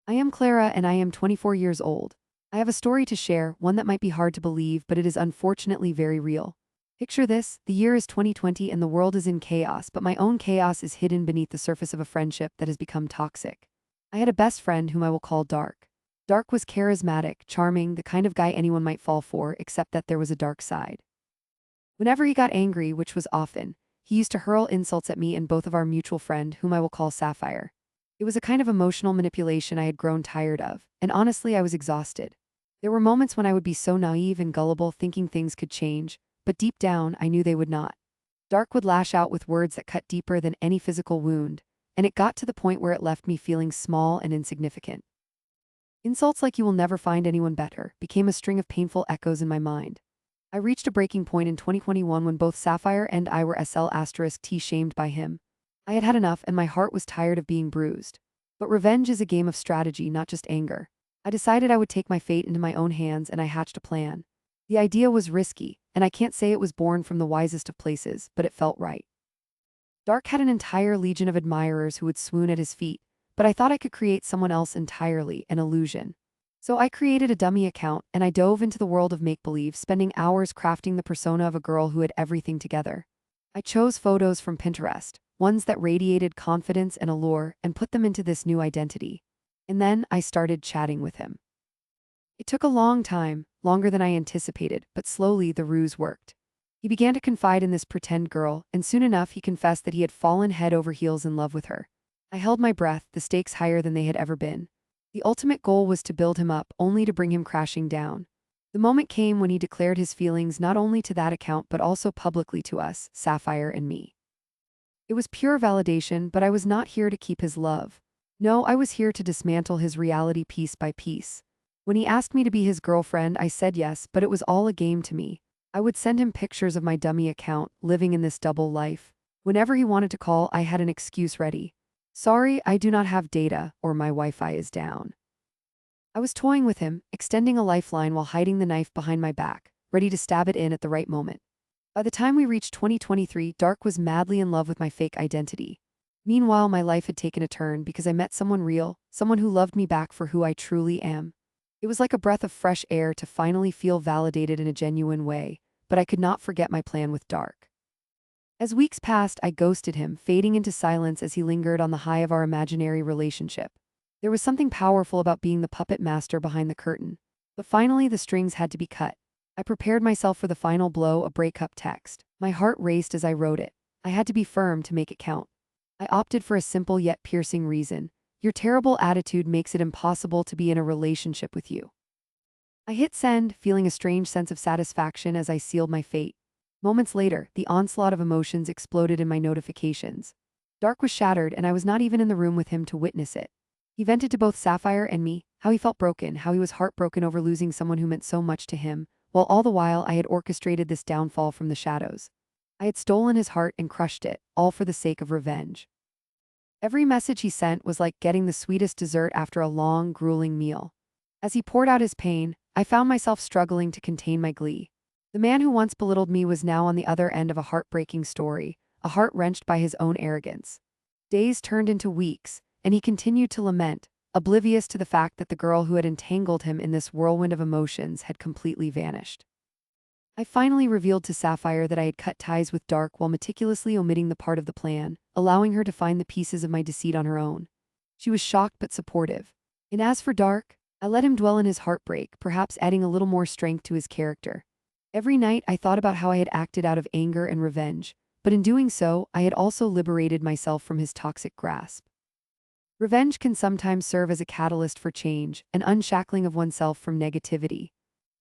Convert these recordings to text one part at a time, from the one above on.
I am Clara and I am 24 years old. I have a story to share, one that might be hard to believe, but it is unfortunately very real. Picture this: the year is 2020 and the world is in chaos, but my own chaos is hidden beneath the surface of a friendship that has become toxic. I had a best friend whom I will call Dark. Dark was charismatic, charming, the kind of guy anyone might fall for, except that there was a dark side. Whenever he got angry, which was often, he used to hurl insults at me and both of our mutual friend, whom I will call Sapphire. It was a kind of emotional manipulation I had grown tired of, and honestly, I was exhausted. There were moments when I would be so naive and gullible, thinking things could change, but deep down, I knew they would not. Dark would lash out with words that cut deeper than any physical wound, and it got to the point where it left me feeling small and insignificant. Insults like "you will never find anyone better" became a string of painful echoes in my mind. I reached a breaking point in 2021 when both Sapphire and I were SL*T shamed by him. I had had enough and my heart was tired of being bruised. But revenge is a game of strategy, not just anger. I decided I would take my fate into my own hands and I hatched a plan. The idea was risky, and I can't say it was born from the wisest of places, but it felt right. Dark had an entire legion of admirers who would swoon at his feet, but I thought I could create someone else entirely, an illusion. So I created a dummy account and I dove into the world of make-believe, spending hours crafting the persona of a girl who had everything together. I chose photos from Pinterest, ones that radiated confidence and allure, and put them into this new identity. And then I started chatting with him. It took a long time, longer than I anticipated, but slowly the ruse worked. He began to confide in this pretend girl, and soon enough he confessed that he had fallen head over heels in love with her. I held my breath, the stakes higher than they had ever been. The ultimate goal was to build him up, only to bring him crashing down. The moment came when he declared his feelings not only to that account but also publicly to us, Sapphire and me. It was pure validation, but I was not here to keep his love. No, I was here to dismantle his reality piece by piece. When he asked me to be his girlfriend, I said yes, but it was all a game to me. I would send him pictures of my dummy account, living in this double life. Whenever he wanted to call, I had an excuse ready. "Sorry, I do not have data," or "my Wi-Fi is down." I was toying with him, extending a lifeline while hiding the knife behind my back, ready to stab it in at the right moment. By the time we reached 2023, Dark was madly in love with my fake identity. Meanwhile, my life had taken a turn because I met someone real, someone who loved me back for who I truly am. It was like a breath of fresh air to finally feel validated in a genuine way, but I could not forget my plan with Dark. As weeks passed, I ghosted him, fading into silence as he lingered on the high of our imaginary relationship. There was something powerful about being the puppet master behind the curtain. But finally, the strings had to be cut. I prepared myself for the final blow, a breakup text. My heart raced as I wrote it. I had to be firm to make it count. I opted for a simple yet piercing reason. "Your terrible attitude makes it impossible to be in a relationship with you." I hit send, feeling a strange sense of satisfaction as I sealed my fate. Moments later, the onslaught of emotions exploded in my notifications. Dark was shattered, and I was not even in the room with him to witness it. He vented to both Sapphire and me, how he felt broken, how he was heartbroken over losing someone who meant so much to him, while all the while I had orchestrated this downfall from the shadows. I had stolen his heart and crushed it, all for the sake of revenge. Every message he sent was like getting the sweetest dessert after a long, grueling meal. As he poured out his pain, I found myself struggling to contain my glee. The man who once belittled me was now on the other end of a heartbreaking story, a heart wrenched by his own arrogance. Days turned into weeks, and he continued to lament, oblivious to the fact that the girl who had entangled him in this whirlwind of emotions had completely vanished. I finally revealed to Sapphire that I had cut ties with Dark while meticulously omitting the part of the plan, allowing her to find the pieces of my deceit on her own. She was shocked but supportive. And as for Dark, I let him dwell in his heartbreak, perhaps adding a little more strength to his character. Every night I thought about how I had acted out of anger and revenge, but in doing so, I had also liberated myself from his toxic grasp. Revenge can sometimes serve as a catalyst for change, an unshackling of oneself from negativity.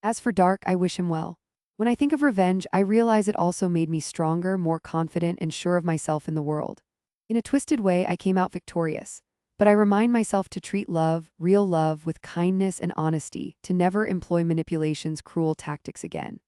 As for Dark, I wish him well. When I think of revenge, I realize it also made me stronger, more confident, and sure of myself in the world. In a twisted way, I came out victorious. But I remind myself to treat love, real love, with kindness and honesty, to never employ manipulation's cruel tactics again.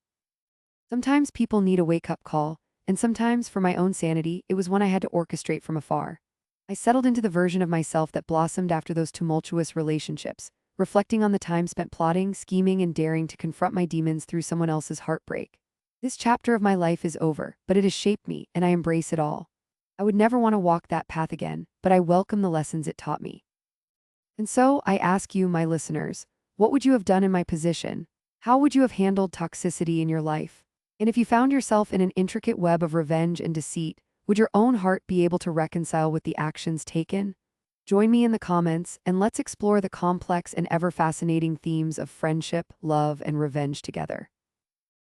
Sometimes people need a wake-up call, and sometimes, for my own sanity, it was one I had to orchestrate from afar. I settled into the version of myself that blossomed after those tumultuous relationships, reflecting on the time spent plotting, scheming, and daring to confront my demons through someone else's heartbreak. This chapter of my life is over, but it has shaped me, and I embrace it all. I would never want to walk that path again, but I welcome the lessons it taught me. And so I ask you, my listeners, what would you have done in my position? How would you have handled toxicity in your life? And if you found yourself in an intricate web of revenge and deceit, would your own heart be able to reconcile with the actions taken? Join me in the comments and let's explore the complex and ever fascinating themes of friendship, love, and revenge together.